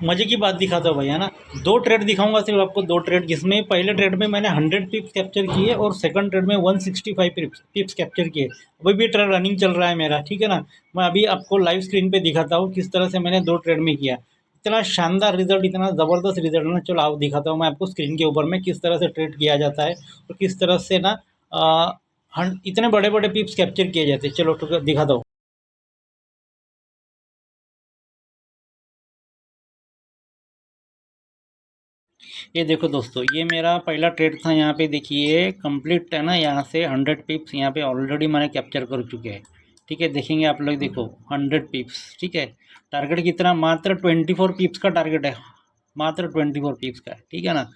मज़े की बात दिखाता हूँ भाई, है ना। 2 ट्रेड दिखाऊंगा सिर्फ आपको, 2 ट्रेड, जिसमें पहले ट्रेड में मैंने 100 पिप्स कैप्चर किए और सेकंड ट्रेड में 165 पिप्स कैप्चर किए। अभी भी ट्रेड रनिंग चल रहा है मेरा, ठीक है ना। मैं अभी आपको लाइव स्क्रीन पे दिखाता हूँ किस तरह से मैंने 2 ट्रेड में किया। इतना शानदार रिजल्ट, इतना ज़बरदस्त रिजल्ट है ना। चलो आओ दिखाता हूँ मैं आपको स्क्रीन के ऊपर में किस तरह से ट्रेड किया जाता है और किस तरह से ना इतने बड़े बड़े पिप्स कैप्चर किए जाते हैं। चलो दिखाता हूँ। ये देखो दोस्तों, ये मेरा पहला ट्रेड था। यहाँ पे देखिए कंप्लीट है ना, यहाँ से 100 पिप्स यहाँ पे ऑलरेडी मैंने कैप्चर कर चुके हैं। ठीक है, देखेंगे आप लोग, देखो 100 पिप्स। ठीक है, टारगेट कितना, मात्र 24 पिप्स का टारगेट है, मात्र 24 पिप्स का है। ठीक है ना,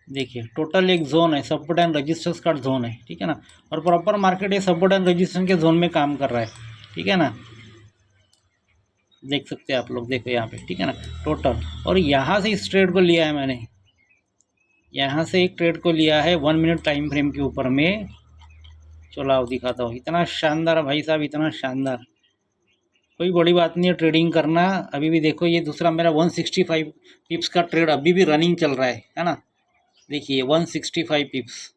देखिए टोटल एक जोन है, सपोर्ट एंड रजिस्टेंस का जोन है। ठीक है ना, और प्रॉपर मार्केट ये सपोर्ट एंड रजिस्टेंस के जोन में काम कर रहा है। ठीक है ना, देख सकते हैं आप लोग, देखो यहाँ पे। ठीक है ना, टोटल, और यहाँ से इस ट्रेड को लिया है मैंने, यहाँ से एक ट्रेड को लिया है 1 मिनट टाइम फ्रेम के ऊपर में। चलो आओ दिखाता हूँ, इतना शानदार भाई साहब, इतना शानदार, कोई बड़ी बात नहीं है ट्रेडिंग करना। अभी भी देखो ये दूसरा मेरा 165 पिप्स का ट्रेड अभी भी रनिंग चल रहा है ना। देखिए 165 पिप्स,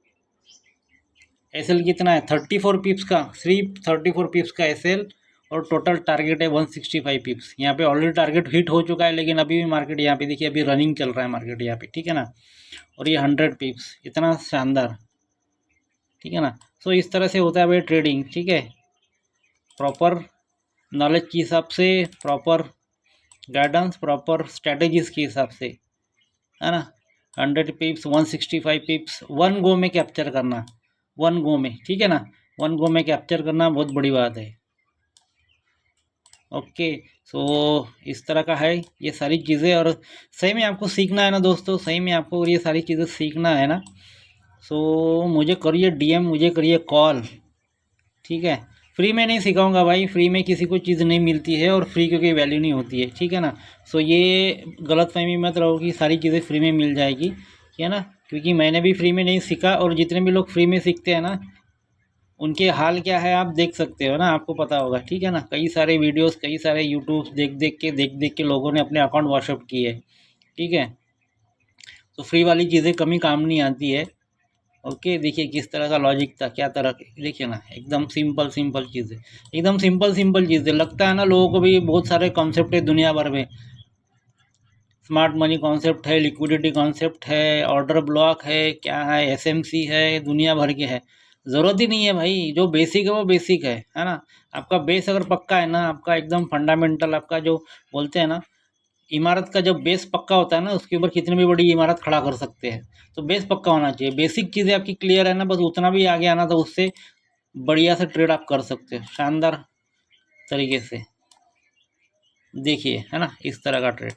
एसएल कितना है 34 पिप्स का, सिर्फ 34 पिप्स का एसएल, और टोटल टारगेट है 165 पिप्स। यहाँ पे ऑलरेडी टारगेट हिट हो चुका है, लेकिन अभी भी मार्केट यहाँ पे देखिए अभी रनिंग चल रहा है मार्केट यहाँ पे। ठीक है ना, और ये 100 पिप्स, इतना शानदार। ठीक है ना, सो इस तरह से होता है भाई ट्रेडिंग। ठीक है, प्रॉपर नॉलेज के हिसाब से, प्रॉपर गाइडेंस, प्रॉपर स्ट्रैटेजीज के हिसाब से, है ना। 100 पिप्स, 165 पिप्स, वन गो में कैप्चर करना, वन गो में। ठीक है ना, वन गो में कैप्चर करना बहुत बड़ी बात है। ओके, सो इस तरह का है ये सारी चीज़ें, और सही में आपको सीखना है ना दोस्तों, सही में आपको ये सारी चीज़ें सीखना है ना। सो मुझे करिए डीएम, मुझे करिए कॉल। ठीक है, फ्री में नहीं सिखाऊंगा भाई, फ्री में किसी को चीज़ नहीं मिलती है, और फ्री की कोई वैल्यू नहीं होती है। ठीक है ना, सो ये गलतफहमी मत रहो कि सारी चीज़ें फ्री में मिल जाएगी, है ना। क्योंकि मैंने भी फ्री में नहीं सीखा, और जितने भी लोग फ्री में सीखते हैं ना, उनके हाल क्या है आप देख सकते हो ना, आपको पता होगा। ठीक है ना, कई सारे वीडियोस, कई सारे यूट्यूब देख देख के लोगों ने अपने अकाउंट वॉशअप किए। ठीक है, तो फ्री वाली चीज़ें कभी काम नहीं आती है। ओके, देखिए किस तरह का लॉजिक था, क्या तरह देखिए ना, एकदम सिंपल सिंपल चीज़ें, एकदम सिंपल सिंपल चीज़ें। लगता है ना लोगों को भी बहुत सारे कॉन्सेप्ट है दुनिया भर में, स्मार्ट मनी कॉन्सेप्ट है, लिक्विडिटी कॉन्सेप्ट है, ऑर्डर ब्लॉक है, क्या है, एसएमसी है, दुनिया भर के है। ज़रूरत ही नहीं है भाई, जो बेसिक है वो बेसिक है ना। आपका बेस अगर पक्का है ना, आपका एकदम फंडामेंटल, आपका जो बोलते हैं ना, इमारत का जब बेस पक्का होता है ना, उसके ऊपर कितनी भी बड़ी इमारत खड़ा कर सकते हैं। तो बेस पक्का होना चाहिए, बेसिक चीज़ें आपकी क्लियर है ना, बस उतना भी आगे आना, तो उससे बढ़िया से ट्रेड आप कर सकते हो शानदार तरीके से। देखिए है ना, इस तरह का ट्रेड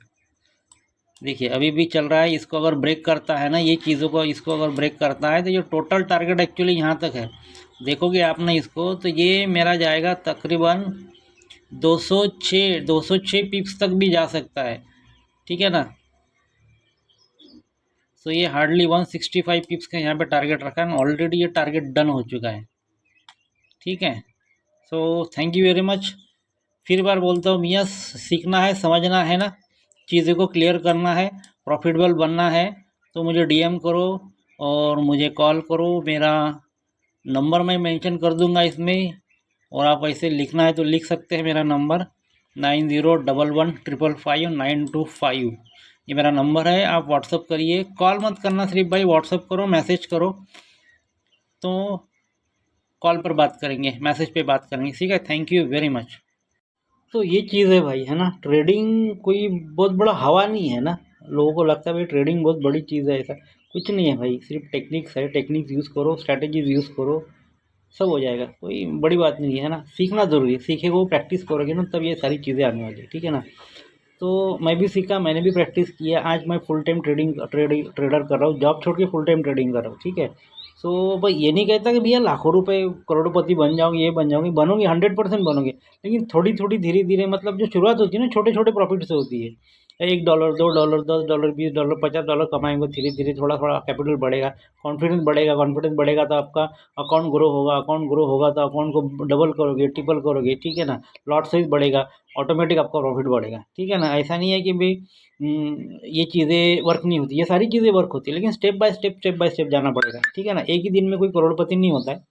देखिए अभी भी चल रहा है। इसको अगर ब्रेक करता है ना, ये चीज़ों को, इसको अगर ब्रेक करता है, तो ये टोटल टारगेट एक्चुअली यहाँ तक है। देखोगे आपने इसको, तो ये मेरा जाएगा तकरीबन 206 पिप्स तक भी जा सकता है। ठीक है ना, सो ये हार्डली 165 पिप्स का यहाँ पे टारगेट रखा है, ऑलरेडी ये टारगेट डन हो चुका है। ठीक है, so thank you very much. फिर बार बोलता हूँ मियाँ, सीखना है, समझना है ना, चीज़ों को क्लियर करना है, प्रॉफिटेबल बनना है, तो मुझे डीएम करो और मुझे कॉल करो। मेरा नंबर मैं मेंशन कर दूंगा इसमें, और आप ऐसे लिखना है तो लिख सकते हैं। मेरा नंबर 9011555925, ये मेरा नंबर है। आप व्हाट्सअप करिए, कॉल मत करना सिर्फ भाई, व्हाट्सअप करो, मैसेज करो, तो कॉल पर बात करेंगे, मैसेज पे बात करेंगे। ठीक है, थैंक यू वेरी मच। तो ये चीज़ है भाई, है ना। ट्रेडिंग कोई बहुत बड़ा हवा नहीं है ना। लोगों को लगता है भाई ट्रेडिंग बहुत बड़ी चीज़ है, ऐसा कुछ नहीं है भाई। सिर्फ टेक्निक्स है, टेक्निक्स यूज़ करो, स्ट्रैटेजीज यूज़ करो, सब हो जाएगा, कोई बड़ी बात नहीं है ना। सीखना ज़रूरी है, सीखे वो प्रैक्टिस करोगे ना, तब ये सारी चीज़ें आने वाली है। ठीक है ना, तो मैं भी सीखा, मैंने भी प्रैक्टिस किया। आज मैं फुल टाइम ट्रेडर कर रहा हूँ, जॉब छोड़ के फुल टाइम ट्रेडिंग कर रहा हूँ। ठीक है, सो भाई ये नहीं कहता कि भैया लाखों रुपए करोड़पति बन जाओगे, ये बन जाओगे, बनोगे 100% बनोगे, लेकिन थोड़ी थोड़ी धीरे धीरे, मतलब जो शुरुआत होती है ना, छोटे छोटे प्रॉफिट से होती है। $1, $2, $10, $20, $50 कमाएंगे, धीरे धीरे थोड़ा थोड़ा कैपिटल बढ़ेगा, कॉन्फिडेंस बढ़ेगा, कॉन्फिडेंस बढ़ेगा तो आपका अकाउंट ग्रो होगा, अकाउंट ग्रो होगा तो अकाउंट को डबल करोगे, ट्रिपल करोगे। ठीक है ना, लॉट साइज बढ़ेगा, ऑटोमेटिक आपका प्रॉफिट बढ़ेगा। ठीक है ना, ऐसा नहीं है कि भाई ये चीज़ें वर्क नहीं होती, ये सारी चीज़ें वर्क होती है, लेकिन स्टेप बाय स्टेप जाना पड़ेगा। ठीक है ना, एक ही दिन में कोई करोड़पति नहीं होता है।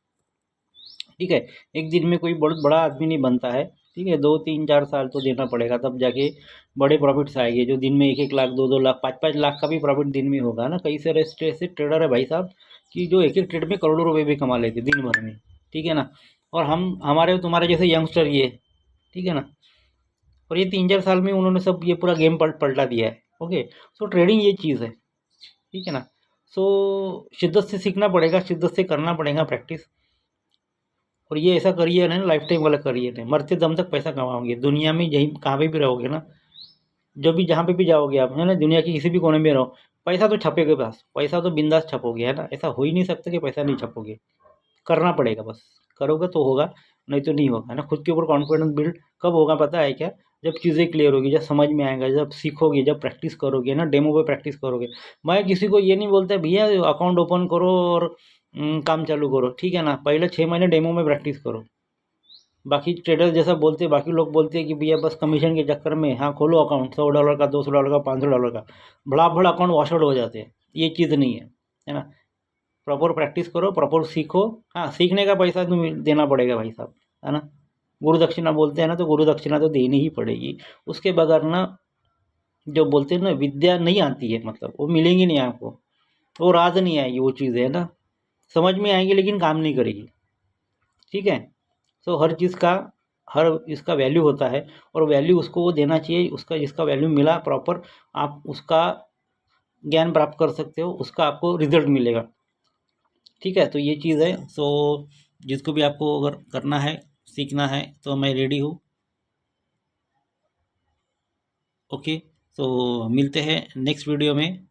ठीक है, एक दिन में कोई बहुत बड़ा आदमी नहीं बनता है। ठीक है, 2 3 4 साल तो देना पड़ेगा, तब जाके बड़े प्रॉफिट्स आएंगे, जो दिन में 1 1 लाख 2 2 लाख 5 5 लाख का भी प्रॉफिट दिन में होगा ना। कई सारे ऐसे ऐसे ट्रेडर है भाई साहब कि जो एक एक ट्रेड में करोड़ों रुपए भी कमा लेते दिन भर में। ठीक है ना, और हम हमारे तुम्हारे जैसे यंगस्टर ये, ठीक है ना, और ये 3 4 साल में उन्होंने सब ये पूरा गेम पलटा दिया है। ओके, सो ट्रेडिंग ये चीज़ है। ठीक है ना, सो शिद्दत से सीखना पड़ेगा, शिद्दत से करना पड़ेगा प्रैक्टिस। और ये ऐसा करियर है ना, लाइफ टाइम वाला करियर है, मरते दम तक पैसा कमाओगे दुनिया में, यहीं कहाँ पे भी रहोगे ना, जब भी जहाँ पे भी जाओगे आप, है ना, दुनिया के किसी भी कोने में रहो, पैसा तो छपेगा बस, पैसा तो बिंदास छपोगे, है ना। ऐसा हो ही नहीं सकता कि पैसा नहीं छपोगे, करना पड़ेगा बस, करोगे तो होगा, नहीं तो नहीं होगा, है ना। खुद के ऊपर कॉन्फिडेंस बिल्ड कब होगा पता है क्या? जब चीज़ें क्लियर होगी, जब समझ में आएगा, जब सीखोगे, जब प्रैक्टिस करोगे ना, डेमो पे प्रैक्टिस करोगे। मैं किसी को ये नहीं बोलता भैया अकाउंट ओपन करो और काम चालू करो। ठीक है ना, पहले 6 महीने डेमो में प्रैक्टिस करो। बाकी ट्रेडर जैसा बोलते हैं, बाकी लोग बोलते हैं कि भैया बस कमीशन के चक्कर में हाँ खोलो अकाउंट, $100 का, $200 का, $500 का, बड़ा बड़ा अकाउंट वॉश आउट हो जाते हैं। ये चीज़ नहीं है ना। प्रॉपर प्रैक्टिस करो, प्रॉपर सीखो। हाँ, सीखने का पैसा तो देना पड़ेगा भाई साहब, है ना। गुरु दक्षिणा बोलते हैं ना, तो गुरु दक्षिणा तो देनी ही पड़ेगी। उसके बगैर ना, जो बोलते हैं ना, विद्या नहीं आती है, मतलब वो मिलेंगी नहीं आपको, वो राज नहीं आएगी, वो चीज़ है ना। समझ में आएंगी लेकिन काम नहीं करेगी। ठीक है, तो हर चीज़ का, हर इसका वैल्यू होता है, और वैल्यू उसको वो देना चाहिए, उसका जिसका वैल्यू मिला प्रॉपर, आप उसका ज्ञान प्राप्त कर सकते हो, उसका आपको रिजल्ट मिलेगा। ठीक है, तो ये चीज़ है। सो जिसको भी आपको अगर करना है, सीखना है, तो मैं रेडी हूँ। ओके, तो मिलते हैं नेक्स्ट वीडियो में।